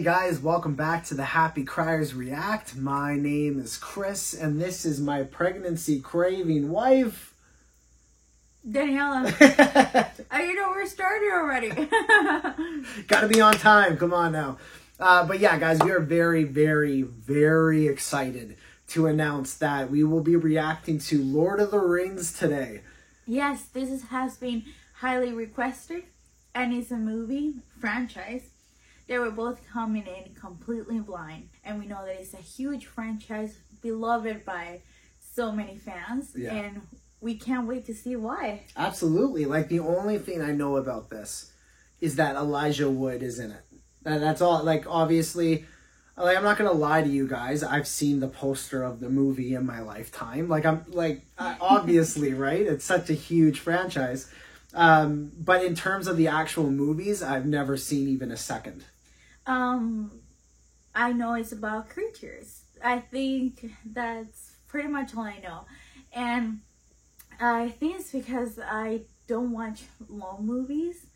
guys, welcome back to the Happy Criers React. My name is Chris, and this is my pregnancy craving wife, Daniela. You know we're started already. Gotta be on time, come on now. But yeah, guys, we are very, very, very excited to announce that we will be reacting to Lord of the Rings today. Yes, has been highly requested, and it's a movie franchise. They were both coming in completely blind, and we know that it's a huge franchise beloved by so many fans, and we can't wait to see why. Absolutely. Like, the only thing I know about this is that Elijah Wood is in it. That's all. Like, obviously, like, I'm not gonna lie to you guys, I've seen the poster of the movie in my lifetime. Like, obviously, right? It's such a huge franchise. But in terms of the actual movies, I've never seen even a second. I know it's about creatures. I think that's pretty much all I know. And I think it's because I don't watch long movies.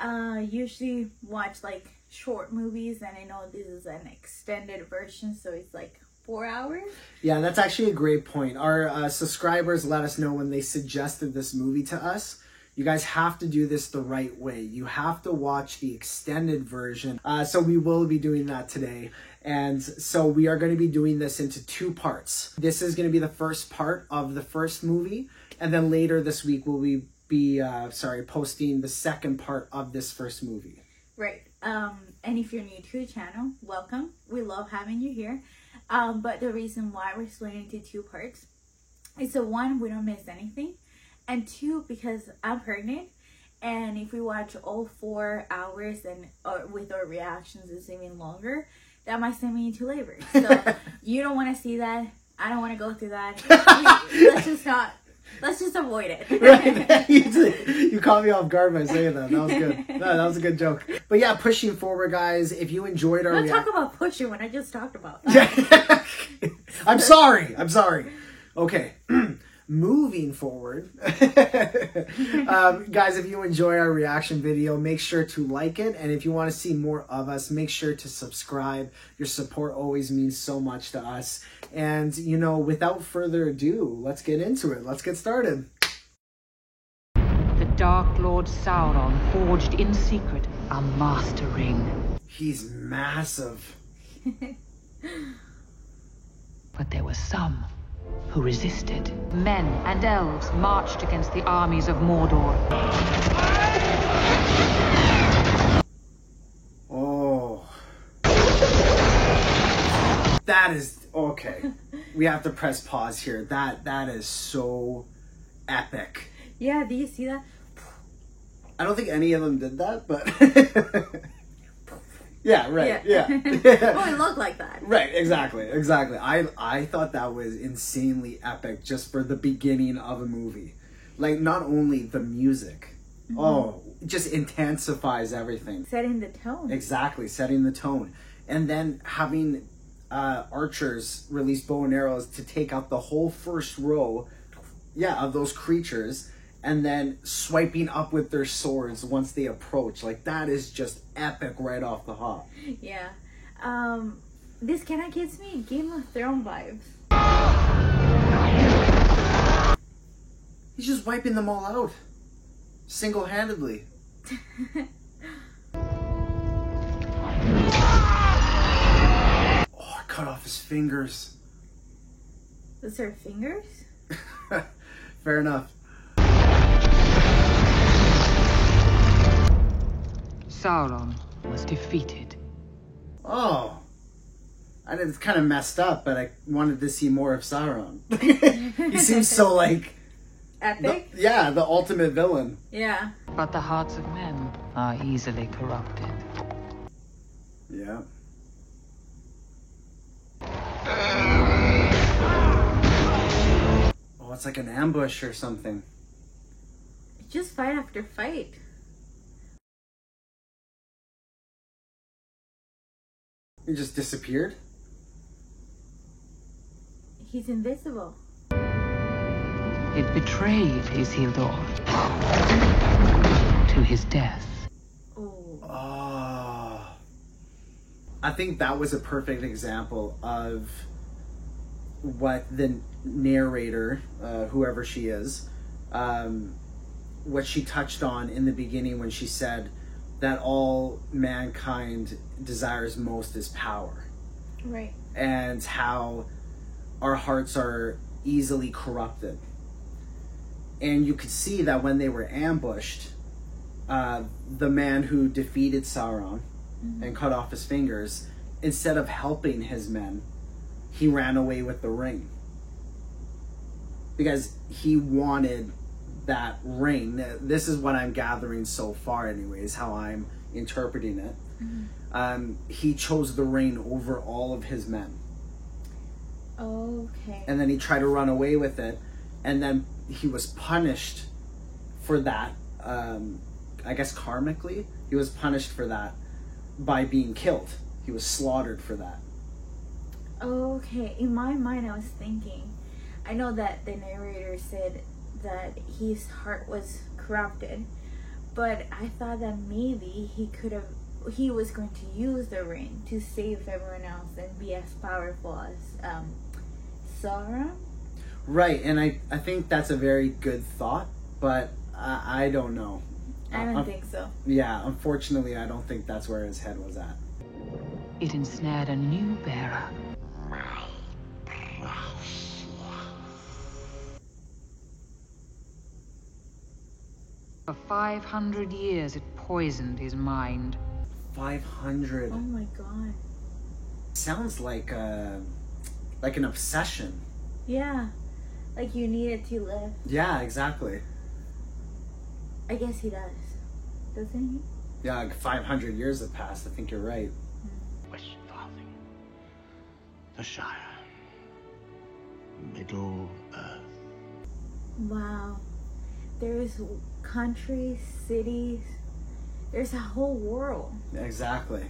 Usually watch like short movies, and I know this is an extended version, so it's like 4 hours. Yeah, that's actually a great point. Our subscribers let us know when they suggested this movie to us. You guys have to do this the right way. You have to watch the extended version. So we will be doing that today. And so we are going to be doing this into 2 parts. This is going to be the first part of the first movie. And then later this week we'll be posting the second part of this first movie. Right. And if you're new to the channel, welcome. We love having you here. But the reason why we're splitting into 2 parts is so 1, we don't miss anything. And 2, because I'm pregnant, and if we watch all 4 hours and with our reactions it's even longer, that might send me into labor. So you don't want to see that. I don't want to go through that. Let's just avoid it. Right. You caught me off guard by saying that. That was good. No, that was a good joke. But yeah, pushing forward, guys. If you enjoyed our don't talk about pushing when I just talked about that. I'm sorry. Okay. Moving forward, guys, if you enjoy our reaction video, make sure to like it. And if you want to see more of us, make sure to subscribe. Your support always means so much to us. And, you know, without further ado, let's get into it. Let's get started. The Dark Lord Sauron forged in secret a master ring. He's massive. But there were some who resisted. Men and elves marched against the armies of Mordor. Oh. That is... Okay. We have to press pause here. That is so epic. Yeah, do you see that? I don't think any of them did that, but... Yeah, right. Yeah. Well, it looked like that. Right, exactly. I thought that was insanely epic just for the beginning of a movie. Like, not only the music, it just intensifies everything. Setting the tone. Exactly, setting the tone. And then having archers release bow and arrows to take out the whole first row, of those creatures, and then swiping up with their swords once they approach. Like, that is just epic right off the hop. Yeah. This kind of gives me Game of Thrones vibes. He's just wiping them all out. Single-handedly. Oh, I cut off his fingers. Those are fingers? Fair enough. Sauron was defeated. Oh. It's kind of messed up, but I wanted to see more of Sauron. He seems so, like... Epic? The ultimate villain. Yeah. But the hearts of men are easily corrupted. Yeah. Oh, it's like an ambush or something. Just fight after fight. He just disappeared? He's invisible. It betrayed Isildur to his death. Oh. Oh. I think that was a perfect example of what the narrator, whoever she is, what she touched on in the beginning when she said that all mankind desires most is power. Right. And how our hearts are easily corrupted. And you could see that when they were ambushed, the man who defeated Sauron and cut off his fingers, instead of helping his men, he ran away with the ring. Because he wanted that ring. This is what I'm gathering so far anyways, how I'm interpreting it. He chose the ring over all of his men. Okay. And then he tried to run away with it. And then he was punished for that. I guess karmically, he was punished for that by being killed. He was slaughtered for that. Okay. In my mind, I was thinking, I know that the narrator said that his heart was corrupted, but I thought that maybe he was going to use the ring to save everyone else and be as powerful as Sauron. Right, and I think that's a very good thought, but I don't know. I don't think so. Yeah, unfortunately, I don't think that's where his head was at. It ensnared a new bearer. For 500 years, it poisoned his mind. 500. Oh my god. Sounds like an obsession. Yeah, like you needed to live. Yeah, exactly. I guess he does, doesn't he? Yeah, like 500 years have passed. I think you're right. Westfarthing, the Shire, Middle Earth. Wow. There's countries, cities, there's a whole world. Exactly.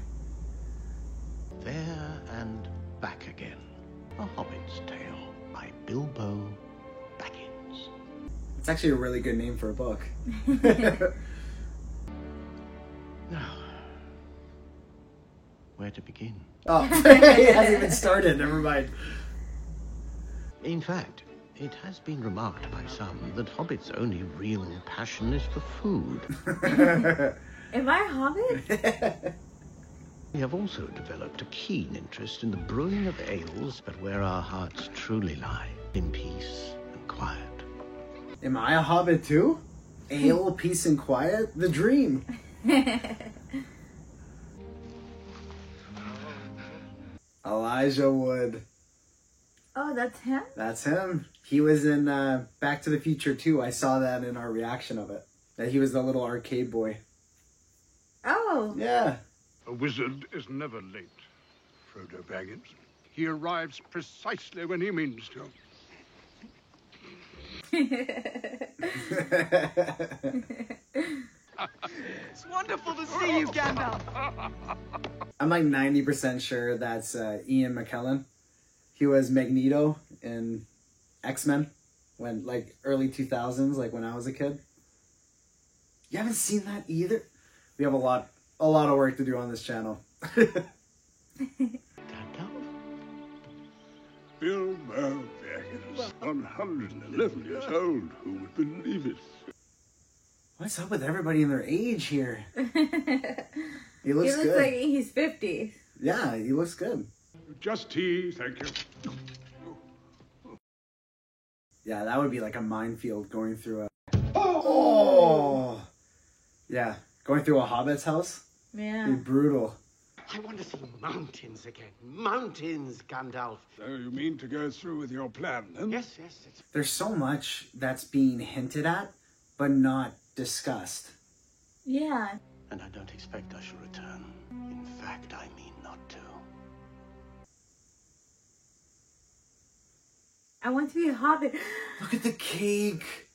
There and Back Again. A Hobbit's Tale by Bilbo Baggins. It's actually a really good name for a book. Now, where to begin? Oh, it hasn't even started. Never mind. In fact, it has been remarked by some that Hobbit's only real passion is for food. Am I a Hobbit? We have also developed a keen interest in the brewing of ales, but where our hearts truly lie, in peace and quiet. Am I a hobbit too? Ale, peace, and quiet? The dream. Elijah Wood. Oh, that's him? That's him. He was in Back to the Future 2. I saw that in our reaction of it. That he was the little arcade boy. Oh. Yeah. A wizard is never late, Frodo Baggins. He arrives precisely when he means to. It's wonderful to see you, Gandalf. I'm like 90% sure that's Ian McKellen. He was Magneto in X-Men, when like early 2000s, like when I was a kid. You haven't seen that either? We have a lot of work to do on this channel. Bilbo Baggins, 111 years old. Who would believe it? What's up with everybody in their age here? He He looks looks good. like in his 50s. Yeah, he looks good. Just tea, thank you. Yeah, that would be like a minefield going through a... Oh! Yeah, going through a hobbit's house? Yeah. It'd be brutal. I want to see mountains again. Mountains, Gandalf. So you mean to go through with your plan, then? Yes, yes. It's... There's so much that's being hinted at, but not discussed. Yeah. And I don't expect I shall return. In fact, I mean not to. I want to be a hobbit. Look at the cake!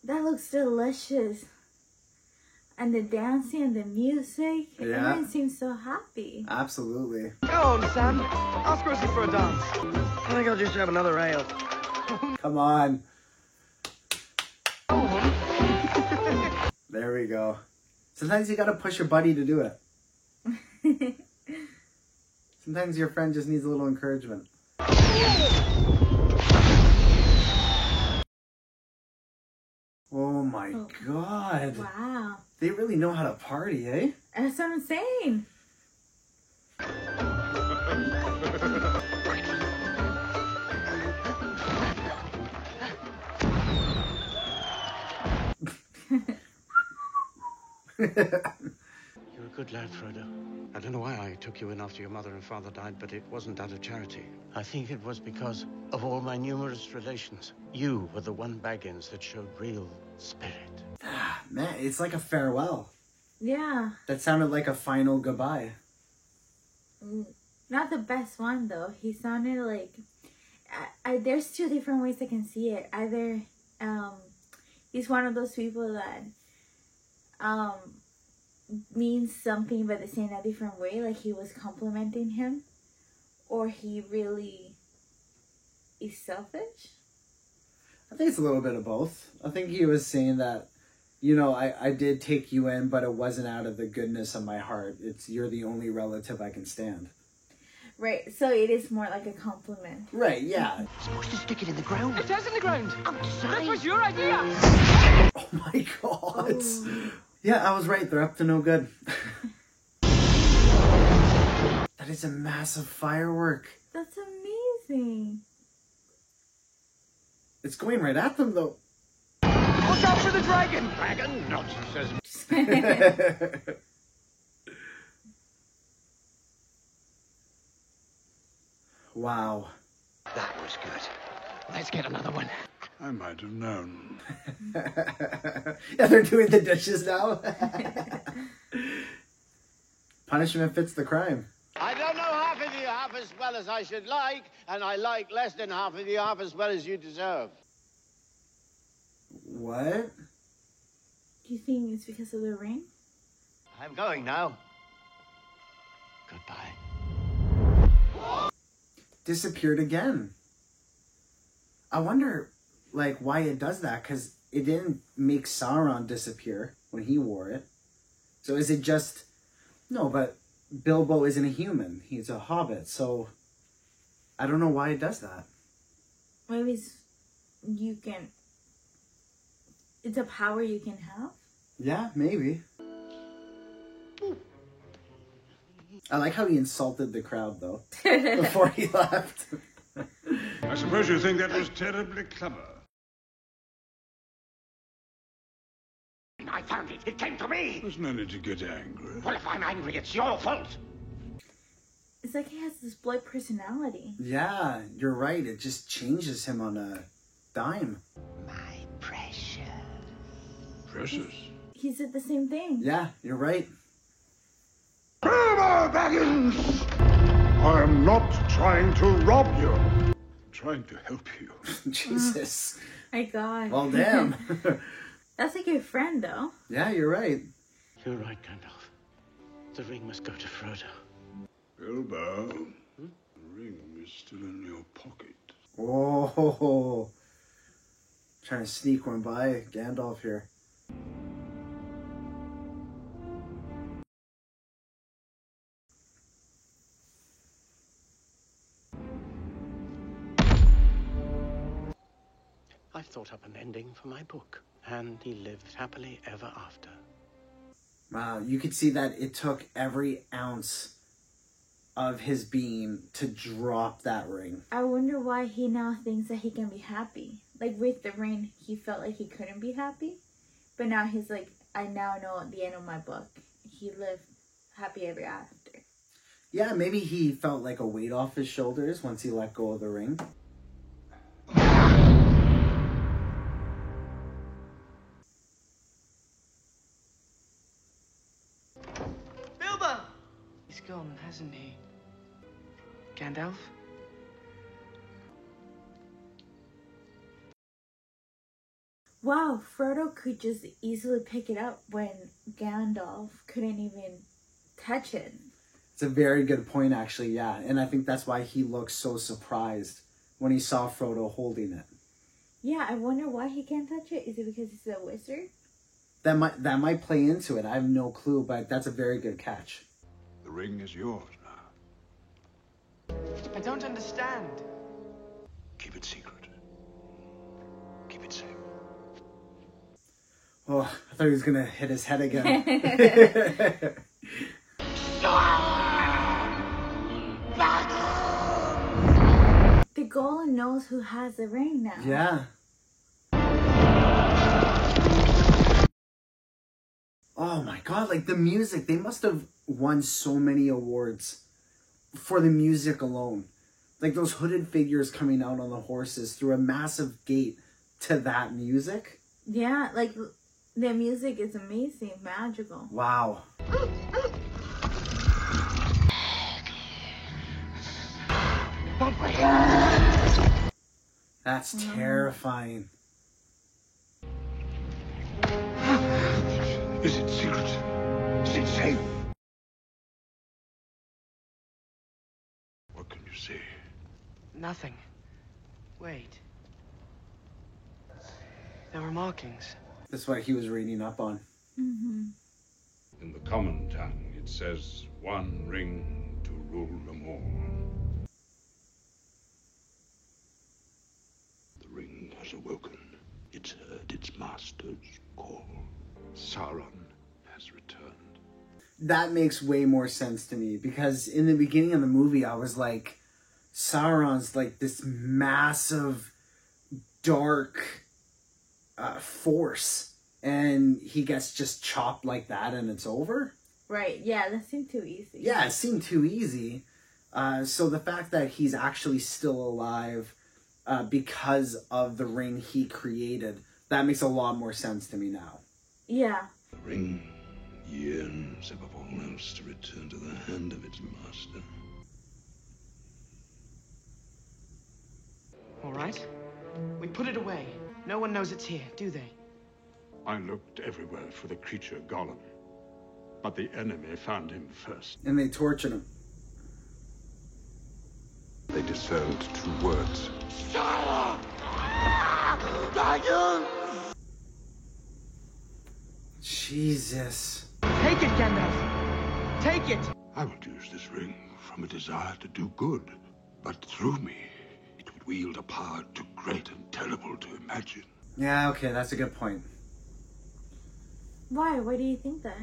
That looks delicious. And the dancing and the music. Yeah. Everyone seems so happy. Absolutely. Go on, Sam. Ask Rosie for a dance. I think I'll just have another ale. Come on. There we go. Sometimes you gotta push your buddy to do it. Sometimes your friend just needs a little encouragement. Oh my god. Wow. They really know how to party, eh? That's what I'm saying. You're a good lad, Frodo. I don't know why I took you in after your mother and father died, but it wasn't out of charity. I think it was because of all my numerous relations. You were the one Baggins that showed real spirit. Man, it's like a farewell. Yeah. That sounded like a final goodbye. Not the best one, though. He sounded like... there's two different ways I can see it. Either he's one of those people that means something but they say in a different way, like he was complimenting him, or he really is selfish. I think it's a little bit of both. I think he was saying that, you know, I did take you in, but it wasn't out of the goodness of my heart. You're the only relative I can stand. Right, so it is more like a compliment. Right, yeah. You're supposed to stick it in the ground. It is in the ground. Outside. That was your idea. Oh my god. Oh. Yeah, I was right. They're up to no good. That is a massive firework. That's amazing. It's going right at them, though. Watch out for the dragon. Dragon? Nonsense. Wow. That was good. Let's get another one. I might have known. Yeah, they're doing the dishes now. Punishment fits the crime. I don't know half of you half as well as I should like, and I like less than half of you half as well as you deserve. What? Do you think it's because of the ring? I'm going now. Goodbye. Disappeared again. I wonder, like, why it does that, because it didn't make Sauron disappear when he wore it. So is it just... No, but Bilbo isn't a human. He's a hobbit, so I don't know why it does that. Maybe it's a power you can have? Yeah, maybe. I like how he insulted the crowd, though, before he left. I suppose you think that was terribly clever. I found it. It came to me. There's no need to get angry. Well, if I'm angry, it's your fault. It's like he has this split personality. Yeah, you're right. It just changes him on a dime. My precious. Precious. He said the same thing. Yeah, you're right. Bilbo Baggins! I am not trying to rob you. I'm trying to help you. Jesus. My God. Well, damn. That's like your friend, though. Yeah, you're right. You're right, Gandalf. The ring must go to Frodo. Bilbo, the ring is still in your pocket. Oh. Trying to sneak one by Gandalf here. I've thought up an ending for my book, and he lived happily ever after. Wow, you could see that it took every ounce of his being to drop that ring. I wonder why he now thinks that he can be happy. Like, with the ring, he felt like he couldn't be happy. But now he's like, I now know at the end of my book, he lived happy ever after. Yeah, maybe he felt like a weight off his shoulders once he let go of the ring. Bilbo! He's gone, hasn't he? Gandalf? Wow, Frodo could just easily pick it up when Gandalf couldn't even touch it. It's a very good point, actually, yeah. And I think that's why he looked so surprised when he saw Frodo holding it. Yeah, I wonder why he can't touch it. Is it because he's a wizard? That might play into it. I have no clue, but that's a very good catch. The ring is yours now. I don't understand. Keep it secret. Keep it safe. Oh, I thought he was gonna hit his head again. The golem knows who has the ring now. Yeah. Oh my god, like the music, they must have won so many awards for the music alone. Like those hooded figures coming out on the horses through a massive gate to that music. Yeah, like the music is amazing, magical. Wow. That's terrifying. Is it secret? Is it safe? What can you say? Nothing. Wait. There were markings. That's what he was reading up on. In the common tongue, it says, one ring to rule them all. The ring has awoken. It's heard its master's call. Sauron has returned. That makes way more sense to me because in the beginning of the movie, I was like, Sauron's like this massive, dark force, and he gets just chopped like that and it's over. Right, yeah, that seemed too easy. Yeah, it seemed too easy. So the fact that he's actually still alive because of the ring he created, that makes a lot more sense to me now. Yeah. The ring yearns above all else to return to the hand of its master. All right. We put it away. No one knows it's here, do they? I looked everywhere for the creature Gollum, but the enemy found him first. And they tortured him. They discerned 2 words. Jesus. Take it, Gandalf! Take it! I will use this ring from a desire to do good, but through me, it would wield a power too great and terrible to imagine. Yeah, okay, that's a good point. Why? Why do you think that?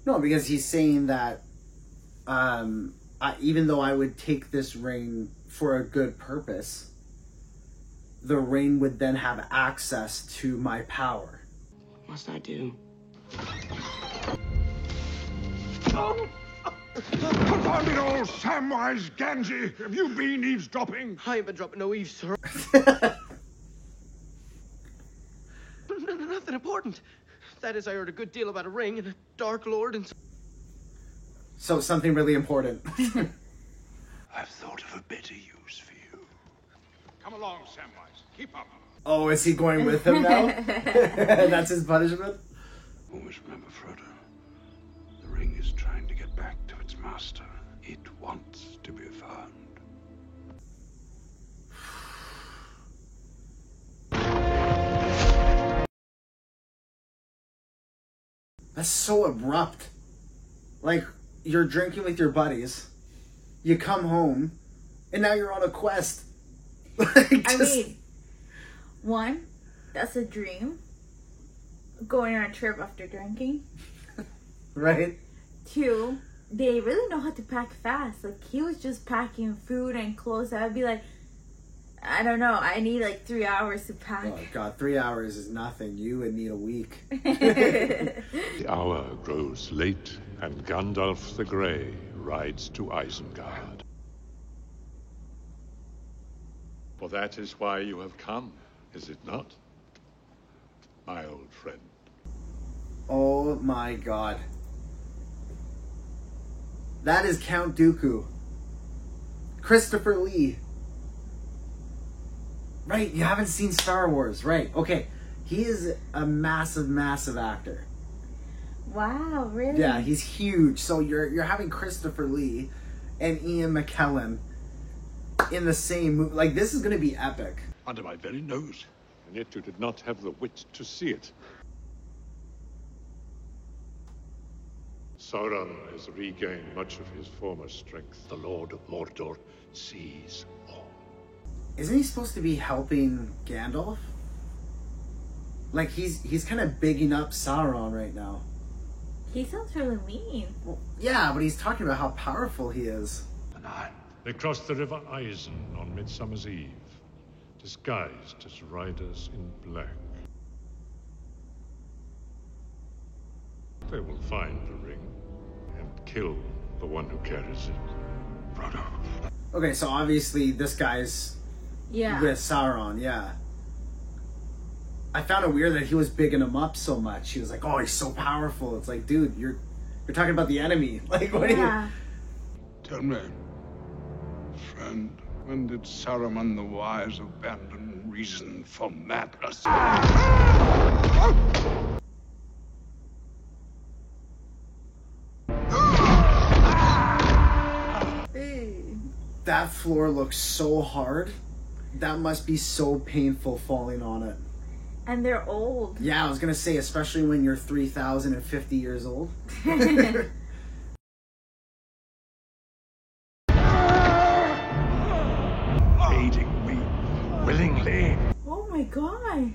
No, because he's saying that even though I would take this ring for a good purpose, the ring would then have access to my power. What must I do? Confound it all, Samwise Gamgee! Have you been eavesdropping? I ain't been dropping no eaves, sir. Nothing important. That is, I heard a good deal about a ring and a Dark Lord and... So something really important. I've thought of a better use for you. Come along, Samwise. Keep up. Oh, is he going with him now? That's his punishment? Always remember, Frodo. The ring is trying to get back to its master. It wants to be found. That's so abrupt. Like, you're drinking with your buddies, you come home, and now you're on a quest. I mean, one, that's a dream. Going on a trip after drinking. Right? 2, they really know how to pack fast. Like, he was just packing food and clothes. I'd be like, I don't know, I need like 3 hours to pack. Oh god, 3 hours is nothing. You would need a week. The hour grows late, and Gandalf the Grey rides to Isengard. For that is why you have come, is it not, my old friend? Oh my god. That is Count Dooku. Christopher Lee. Right, you haven't seen Star Wars, right? Okay, he is a massive, massive actor. Wow, really? Yeah, he's huge. So you're having Christopher Lee and Ian McKellen in the same movie. Like, this is going to be epic. Under my very nose. And yet you did not have the wit to see it. Sauron has regained much of his former strength. The Lord of Mordor sees all. Isn't he supposed to be helping Gandalf? Like, he's kind of bigging up Sauron right now. He sounds really mean. Well, yeah, but he's talking about how powerful he is. They crossed the River Isen on Midsummer's Eve, disguised as riders in black. They will find the ring and kill the one who carries it. Frodo. Okay, so obviously this guy's with Sauron, yeah. I found it weird that he was bigging him up so much. He was like, "Oh, he's so powerful." It's like, dude, you're talking about the enemy. Like, what are you? Tell me, friend, when did Saruman the Wise abandon reason for madness? That floor looks so hard. That must be so painful falling on it. And they're old. Yeah, I was gonna say, especially when you're 3,050 years old. Aiding me willingly. Oh my god.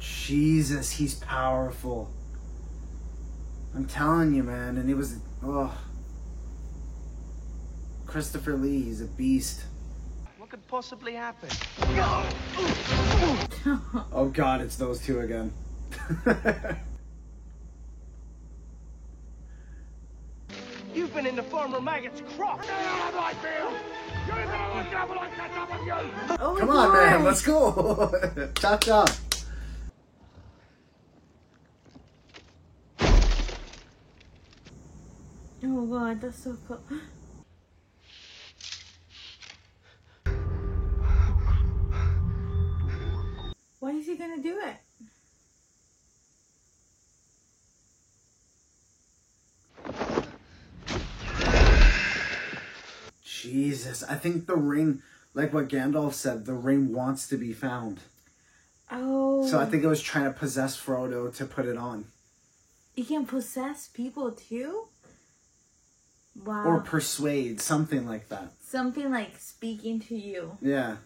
Jesus, he's powerful. I'm telling you, man. And it was, Christopher Lee, he's a beast. What could possibly happen? Oh god, it's those two again. You've been into Farmer Maggot's crop. Oh Come on, man, let's go. Chop chop. Oh god, that's so cool. Why is he gonna do it? Jesus, I think the ring, like what Gandalf said, the ring wants to be found. Oh. So I think it was trying to possess Frodo to put it on. You can possess people too? Wow. Or persuade, something like that. Something like speaking to you. Yeah.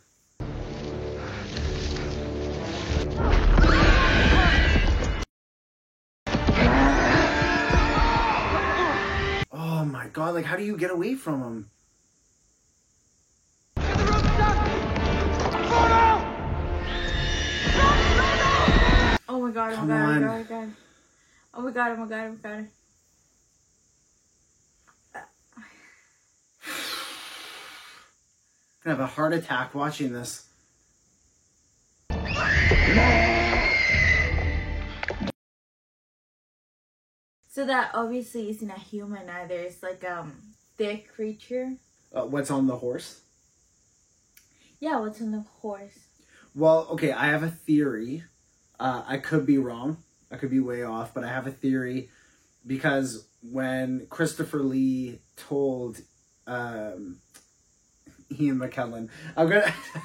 Oh my god, like how do you get away from him? Oh my god, oh my god, oh my god, oh my god. Oh my god, oh my god, oh my god. I'm gonna have a heart attack watching this. So that obviously isn't a human either. It's like thick creature. What's on the horse? Yeah, what's on the horse? Well, okay, I have a theory. I could be wrong. I could be way off, but I have a theory because when Christopher Lee told Ian McKellen,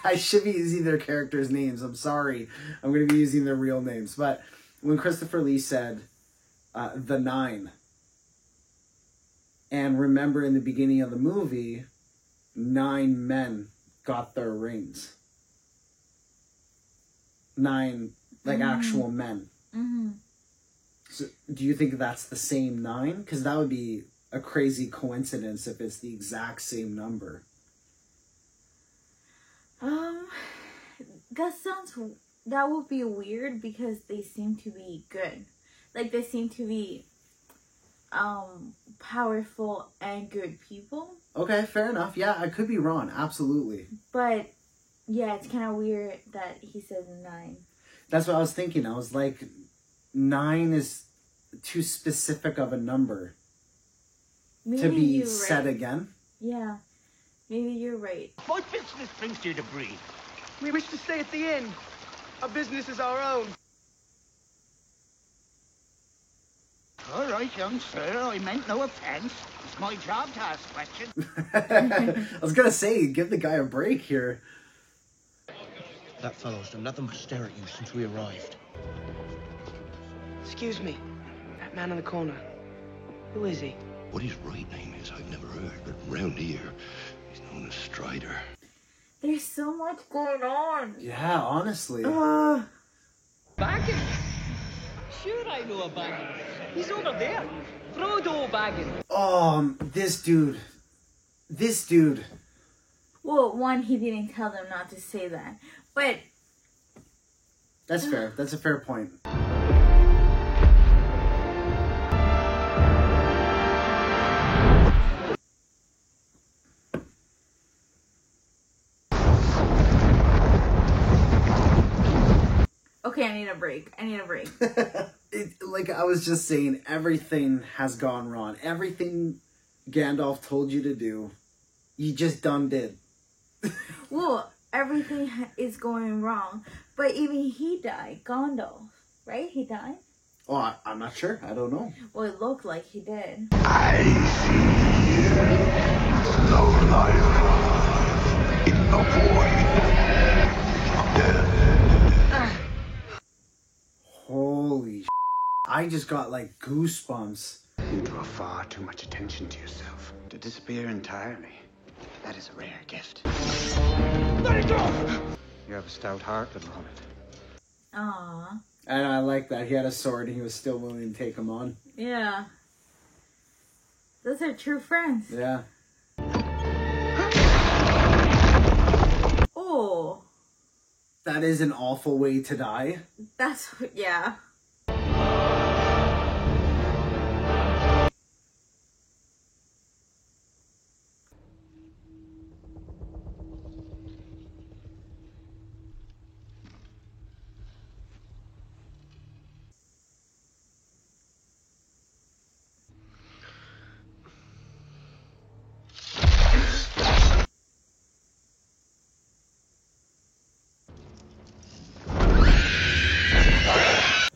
I should be using their characters' names. I'm sorry. I'm going to be using their real names. But when Christopher Lee said the Nine, and remember in the beginning of the movie, 9 men got their rings. 9, like actual men. Mm-hmm. So do you think that's the same 9? Because that would be a crazy coincidence if it's the exact same number. That would be weird because they seem to be good. Like they seem to be powerful and good people. Okay, fair enough. Yeah, I could be wrong. Absolutely. But yeah, it's kind of weird that he said 9. That's what I was thinking. I was like, 9 is too specific of a number Maybe to be you're said right. again. Yeah, maybe you're right. What business brings you to Bree? We wish to stay at the inn. Our business is our own. All right, young sir. I meant no offense. It's my job to ask questions. I was gonna say, give the guy a break here. That fellow's done nothing but stare at you since we arrived. Excuse me. That man in the corner. Who is he? What his right name is, I've never heard, but round here, he's known as Strider. There's so much going on. Yeah, honestly. Baggins? Sure I know a Baggins. He's over there. Frodo Baggins. This dude. Well, one, he didn't tell them not to say that. But That's fair. That's a fair point. okay, I need a break. Like I was just saying, everything has gone wrong. Everything Gandalf told you to do, you just done did. Well, everything is going wrong. But even he died. Gandalf, right? He died? Oh, I'm not sure. I don't know. Well, it looked like he did. I see no life in the void of death. Holy I just got like goosebumps. You draw far too much attention to yourself. To disappear entirely, that is a rare gift. Let it go! You have a stout heart, little hobbit. Aww. And I like that. He had a sword and he was still willing to take him on. Yeah. Those are true friends. Yeah. Oh. That is an awful way to die. That's, yeah.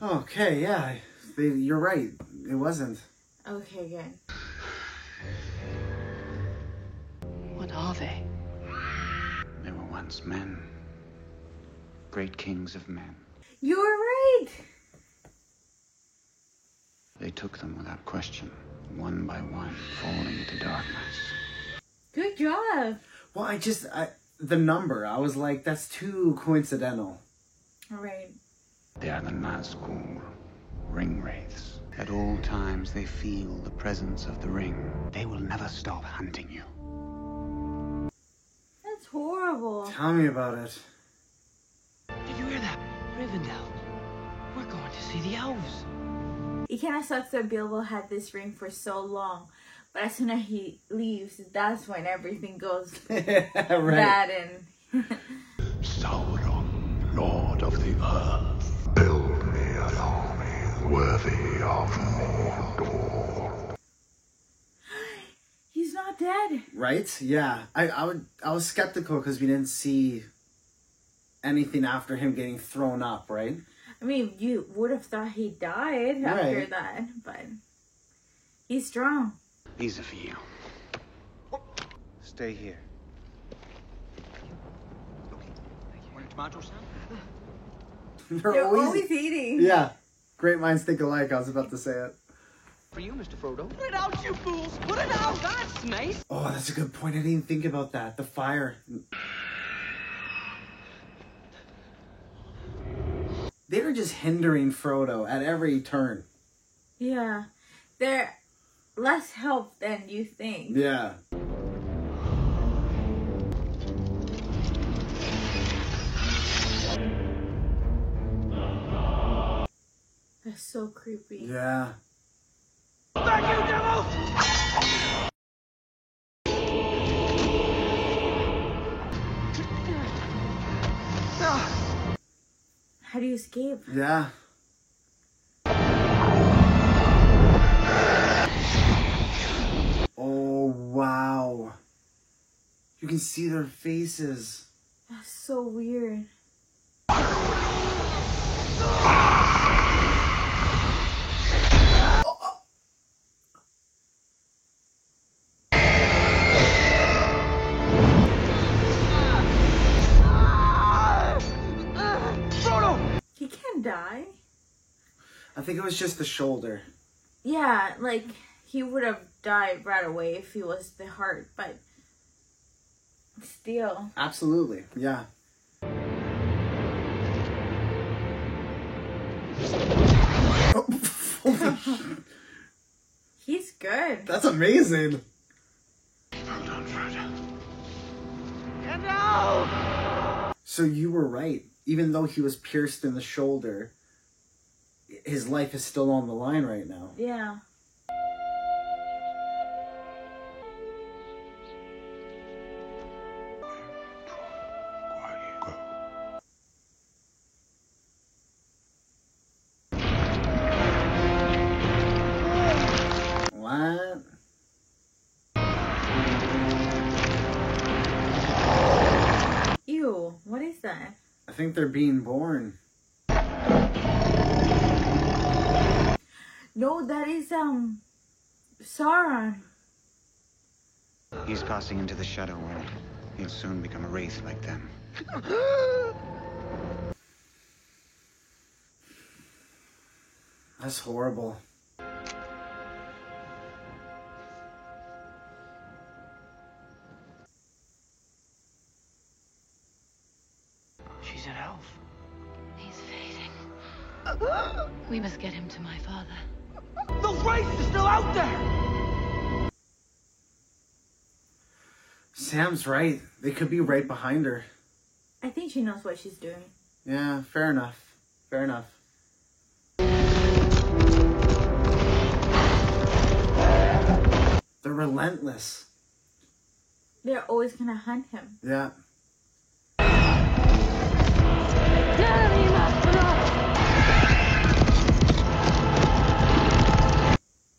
Okay, yeah. You're right. It wasn't. Okay, good. What are they? They were once men. Great kings of men. You were right! They took them without question, one by one, falling into darkness. Good job! Well, the number, I was like, that's too coincidental. Alright. They are the Nazgul, ring wraiths. At all times they feel the presence of the ring. They will never stop hunting you. That's horrible. Tell me about it. Did you hear that? Rivendell. We're going to see the elves. It kind of sucks that Bilbo had this ring for so long. But as soon as he leaves, that's when everything goes bad and... Sauron, Lord of the Earth. Build me an army worthy of Mordor. He's not dead. Right? Yeah. I was skeptical because we didn't see anything after him getting thrown up, right? I mean, you would have thought he died after that, but he's strong. These are for you. Stay here. Want a tomato, Sam? They're always eating. Yeah. Great minds think alike. I was about to say it. For you, Mr. Frodo. Put it out, you fools! Put it out! That's nice! Oh, that's a good point. I didn't even think about that. The fire. They were just hindering Frodo at every turn. Yeah. They're less help than you think. Yeah. That's so creepy. Yeah. Back, you devil! How do you escape? Yeah. Oh, wow. You can see their faces. That's so weird. I think it was just the shoulder. Yeah, like, he would have died right away if he was the heart, but still. Absolutely, yeah. He's good. That's amazing. Hold on, Frodo. No! So you were right. Even though he was pierced in the shoulder, his life is still on the line right now. Yeah. What? Ew, what is that? I think they're being born. No, that is, Sauron. He's passing into the Shadow World. He'll soon become a wraith like them. That's horrible. She's an elf. He's fading. We must get him to my father. The wraith is still out there! Sam's right. They could be right behind her. I think she knows what she's doing. Yeah, fair enough. Fair enough. They're relentless. They're always gonna hunt him. Yeah.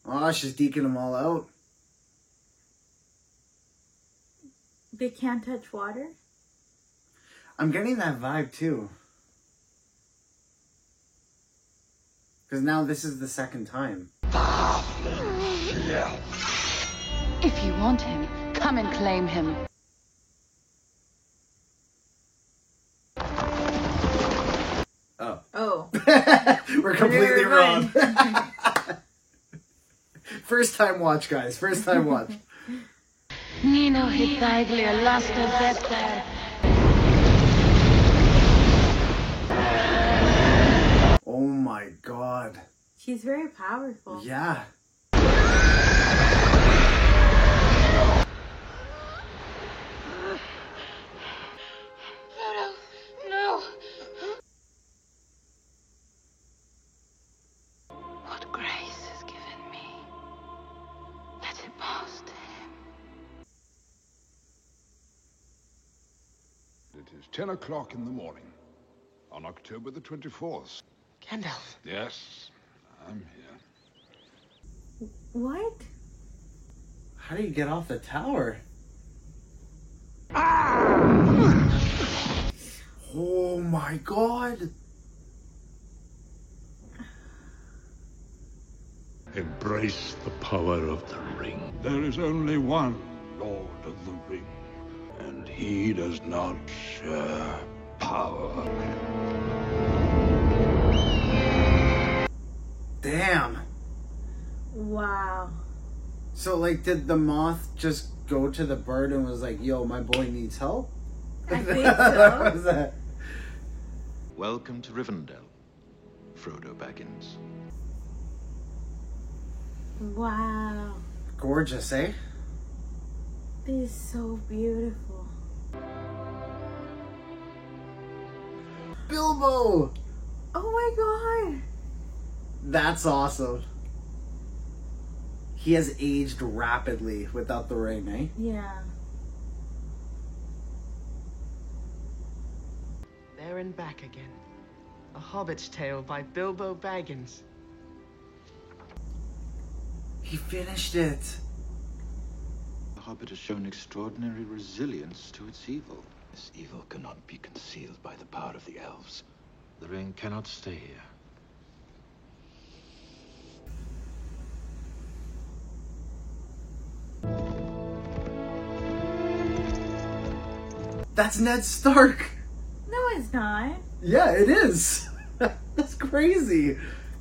Oh, she's deking them all out. They can't touch water? I'm getting that vibe too. Because now this is the second time. If you want him, come and claim him. Oh. Oh. We're completely wrong. First time watch, guys. First time watch. Nino Hitaglia lost a better. Oh my god. She's very powerful. Yeah. Frodo, no. What grace has given me? Let it pass to him. It is 10 o'clock in the morning on October the 24th. Gandalf. Yes, I'm here. What? How do you get off the tower? Oh my god. Embrace the power of the ring. There is only one Lord of the Ring, and he does not share power. Damn. Wow. So, like, did the moth just go to the bird and was like, yo, my boy needs help? I think so. Was that? Welcome to Rivendell, Frodo Baggins. Wow. Gorgeous, eh? This is so beautiful. Bilbo! Oh my god. That's awesome. He has aged rapidly without the ring, eh? Yeah. There and back again. A Hobbit's Tale by Bilbo Baggins. He finished it. The Hobbit has shown extraordinary resilience to its evil. This evil cannot be concealed by the power of the elves. The ring cannot stay here. That's Ned Stark. No, it's not. Yeah, it is. That's crazy.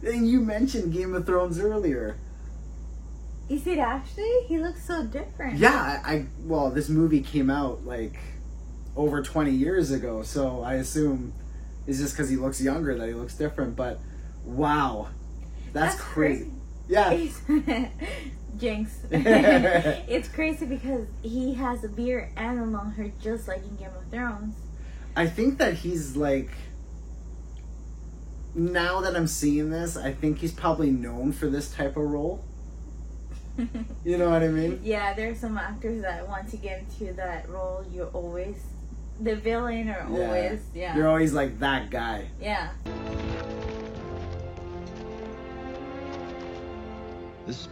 And you mentioned Game of Thrones earlier. Is it actually? He looks so different. Yeah, well, this movie came out like over 20 years ago, so I assume it's just because he looks younger that he looks different. But wow, that's crazy. Yeah. Jinx. It's crazy because he has a beard and a long hair just like in Game of Thrones. I think that he's like, now that I'm seeing this, I think he's probably known for this type of role. You know what I mean? Yeah, there's some actors that once you get into that role, you're always the villain or always, yeah. You're always like that guy. Yeah. This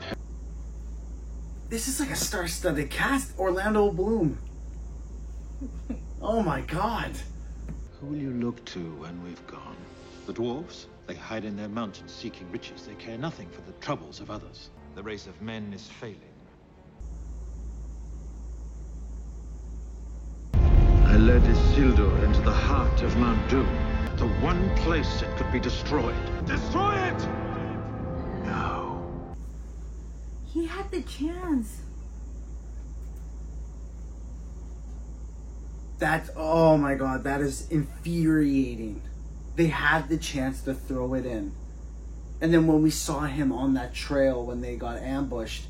is like a star-studded cast. Orlando Bloom. Oh my god. Who will you look to when we've gone? The dwarves? They hide in their mountains seeking riches. They care nothing for the troubles of others. The race of men is failing. I led Isildur into the heart of Mount Doom. The one place it could be destroyed. Destroy it! No. He had the chance. That's, oh my god, that is infuriating. They had the chance to throw it in. And then when we saw him on that trail when they got ambushed,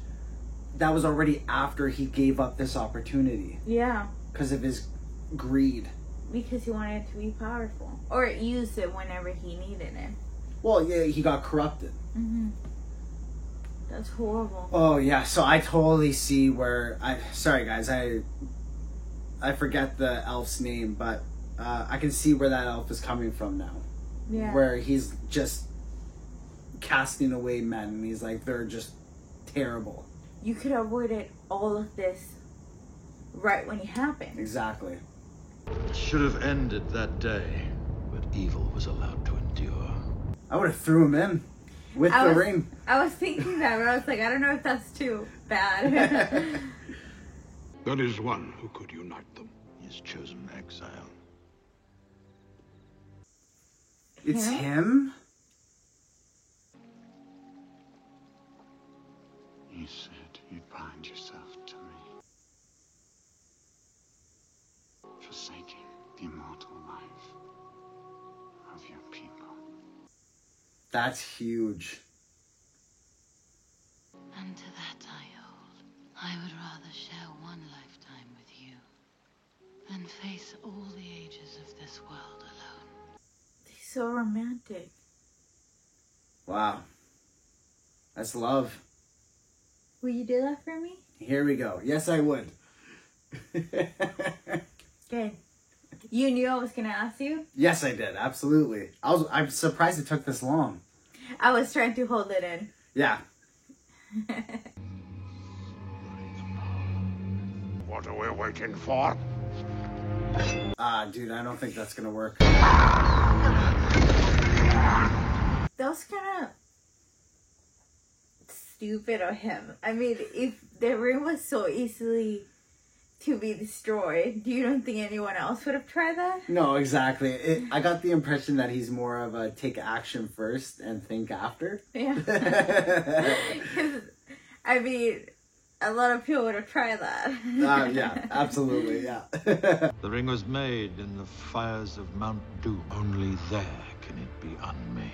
that was already after he gave up this opportunity. Yeah. Because of his greed. Because he wanted to be powerful. Or use it whenever he needed it. Well, yeah, he got corrupted. Mm-hmm. That's horrible. Oh, yeah. So I totally see where... Sorry, guys. I forget the elf's name, but I can see where that elf is coming from now. Yeah. Where he's just casting away men, and he's like, they're just terrible. You could have avoided all of this right when it happened. Exactly. It should have ended that day, but evil was allowed to endure. I would have threw him in with the ring. I was thinking that, but I was like, I don't know if that's too bad. There is one who could unite them. He has chosen exile. It's him? You said you'd bind yourself to me, forsaking the immortal life of your people. That's huge. And to that I hold. I would rather share one lifetime with you than face all the ages of this world alone. He's so romantic. Wow. That's love. Will you do that for me? Here we go. Yes, I would. Good. You knew I was going to ask you? Yes, I did. Absolutely. I'm surprised it took this long. I was trying to hold it in. Yeah. What are we waiting for? Dude, I don't think that's gonna work. That was kind of stupid of him. I mean, if the ring was so easily to be destroyed, you don't think anyone else would have tried that? No, exactly. I got the impression that he's more of a take action first and think after. Yeah. I mean, a lot of people would have tried that. Yeah, absolutely, yeah. The ring was made in the fires of Mount Doom. Only there can it be unmade.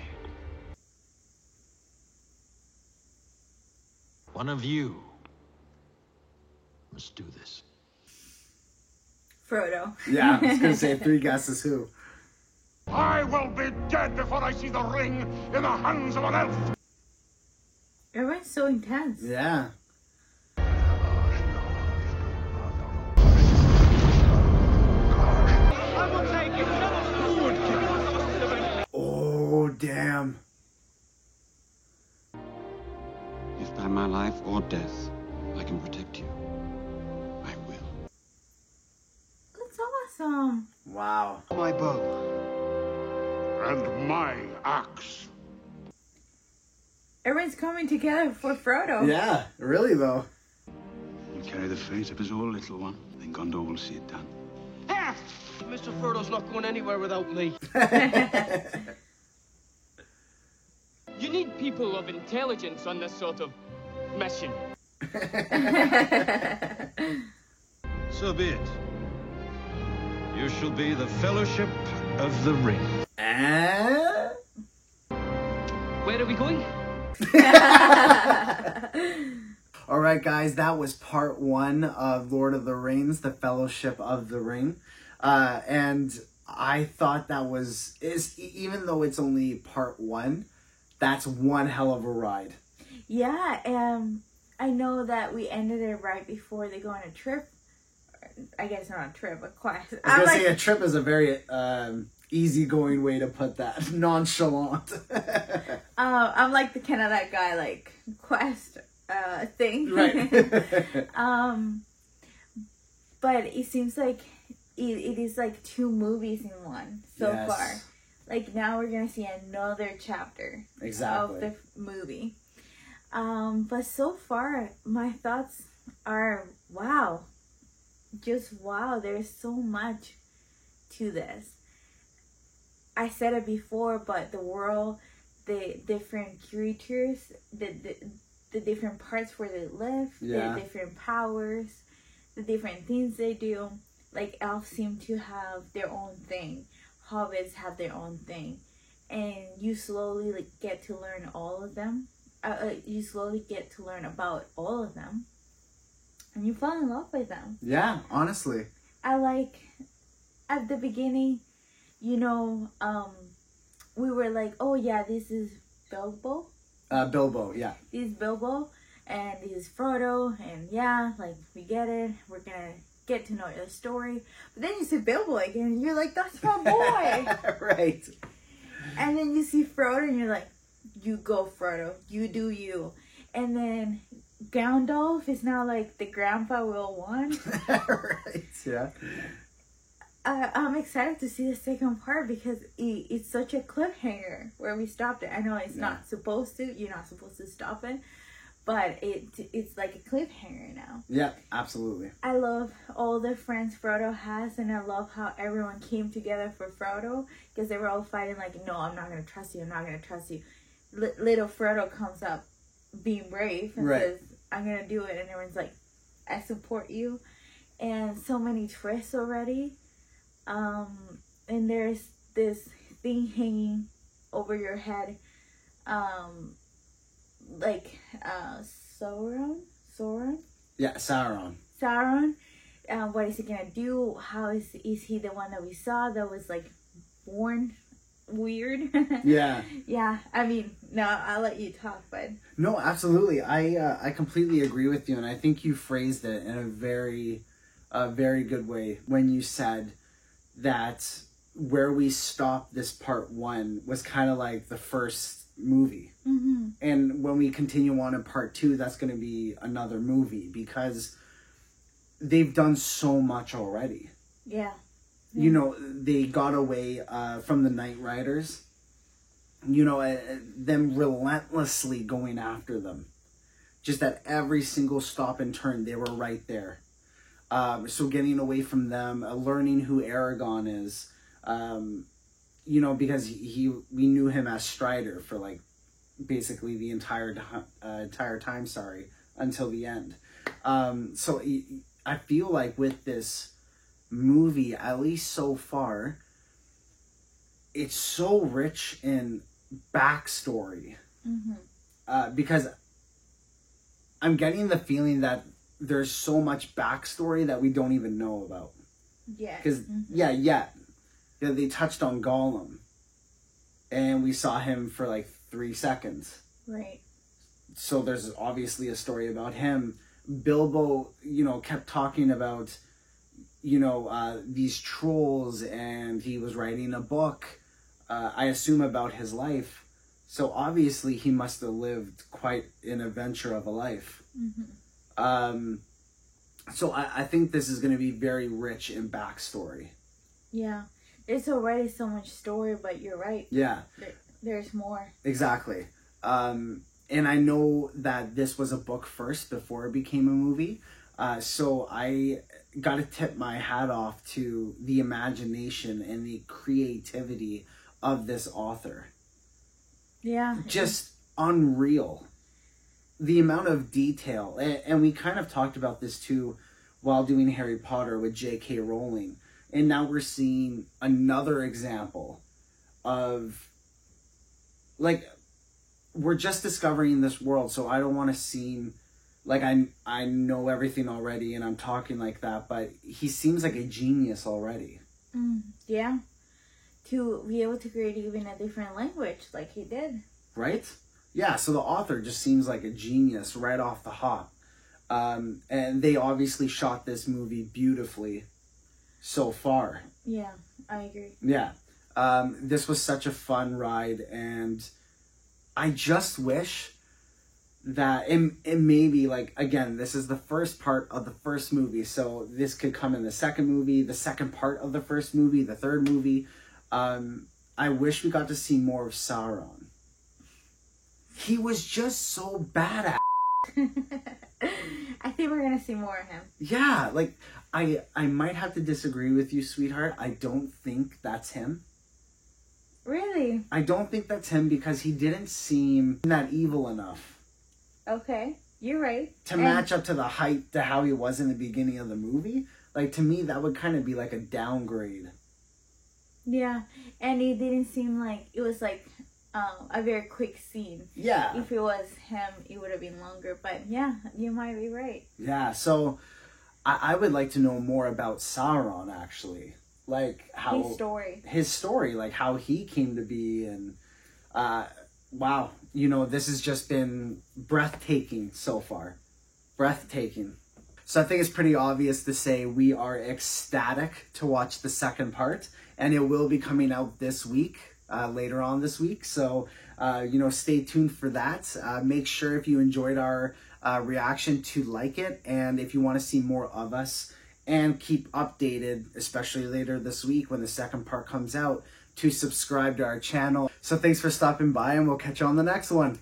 One of you must do this. Frodo. Yeah, I was going to say 3 guesses who. I will be dead before I see the ring in the hands of an elf. Everyone's so intense. Yeah. Oh, damn. If by my life or death I can protect you, I will. That's awesome. Wow. My bow. And my axe. Everyone's coming together for Frodo. Yeah, really though. You carry the fate of us all, little one. Then Gondor will see it done. Ah! Mr. Frodo's not going anywhere without me. You need people of intelligence on this sort of mission. So be it. You shall be the Fellowship of the Ring. Where are we going? Alright guys, that was part 1 of Lord of the Rings, the Fellowship of the Ring. And I thought that even though it's only part 1, that's one hell of a ride. Yeah, I know that we ended it right before they go on a trip. I guess not a trip, a quest. I was going to say a trip is a very easygoing way to put that. Nonchalant. I'm like the kind of that guy, like, quest thing. Right. But it seems like it is like 2 movies in one so far. Like, now we're going to see another chapter of the movie. But so far, my thoughts are, wow. Just wow, there's so much to this. I said it before, but the world, the different creatures, the different parts where they live, the different powers, the different things they do. Like, elves seem to have their own thing. Hobbits have their own thing. And you slowly get to learn all of them. You slowly get to learn about all of them. And you fall in love with them. Yeah, honestly. I like, at the beginning, you know, we were like, oh yeah, this is Bilbo. Bilbo, yeah. This is Bilbo, and this is Frodo, and yeah, like, we get it. We're gonna get to know your story. But then you see Bilbo again, and you're like, that's my boy. Right. And then you see Frodo, and you're like, you go, Frodo. You do you. And then Gandalf is now like the grandpa we'll want. Right, yeah. I'm excited to see the second part because it's such a cliffhanger where we stopped it. I know it's not supposed to. You're not supposed to stop it. But it's like a cliffhanger now. Yeah, absolutely. I love all the friends Frodo has, and I love how everyone came together for Frodo because they were all fighting like, no, I'm not going to trust you. I'm not going to trust you. Little Frodo comes up being brave and says, I'm going to do it. And everyone's like, I support you. And so many twists already. And there's this thing hanging over your head. Sauron? Yeah, Sauron. Sauron. What is he going to do? How is he the one that we saw that was like born weird? Yeah. Yeah, I mean, no, I'll let you talk, bud. No, absolutely. I completely agree with you, and I think you phrased it in a very good way when you said that where we stopped this part 1 was kind of like the first movie. Mm-hmm. And when we continue on in part 2, that's going to be another movie because they've done so much already. Yeah. You know, they got away from the Night Riders. You know, them relentlessly going after them. Just at every single stop and turn, they were right there. So getting away from them, learning who Aragorn is. You know, because we knew him as Strider for like basically the entire time, until the end. So I feel like with this movie, at least so far, it's so rich in backstory. Mm-hmm. Because I'm getting the feeling that there's so much backstory that we don't even know about. Yeah. Because, they touched on Gollum. And we saw him for like 3 seconds. Right. So there's obviously a story about him. Bilbo, you know, kept talking about, you know, these trolls, and he was writing a book, I assume, about his life. So obviously he must have lived quite an adventure of a life. Mm-hmm. So I think this is going to be very rich in backstory. Yeah. There's already so much story, but you're right. Yeah. There's more. Exactly. And I know that this was a book first before it became a movie. So I got to tip my hat off to the imagination and the creativity of this author. Yeah. Just unreal. The amount of detail, and we kind of talked about this too while doing Harry Potter with J.K. Rowling, and now we're seeing another example of, like, we're just discovering this world, so I don't want to seem like I know everything already and I'm talking like that, but he seems like a genius already. Yeah. To be able to create even a different language like he did. Right? Yeah, so the author just seems like a genius right off the hop. And they obviously shot this movie beautifully so far. Yeah, I agree. Yeah. This was such a fun ride, and I just wish that it maybe, like, again, this is the first part of the first movie, so this could come in the second movie, the second part of the first movie, the third movie. I wish we got to see more of Sauron. He was just so badass. I think we're gonna see more of him. Yeah, like, I might have to disagree with you, sweetheart. I don't think that's him. Really? I don't think that's him because he didn't seem that evil enough. Okay, you're right. To match up to the height to how he was in the beginning of the movie. Like, to me, that would kind of be like a downgrade. Yeah, and it didn't seem like, it was like a very quick scene. Yeah. If it was him, it would have been longer, but yeah, you might be right. Yeah, so I would like to know more about Sauron, actually. Like, how... His story, like, how he came to be, and... wow, you know, this has just been breathtaking so far. Breathtaking. So I think it's pretty obvious to say we are ecstatic to watch the second part, and it will be coming out this week, later on this week. So, you know, stay tuned for that. Make sure if you enjoyed our reaction to like it, and if you want to see more of us and keep updated, especially later this week when the second part comes out, to subscribe to our channel. So thanks for stopping by, and we'll catch you on the next one.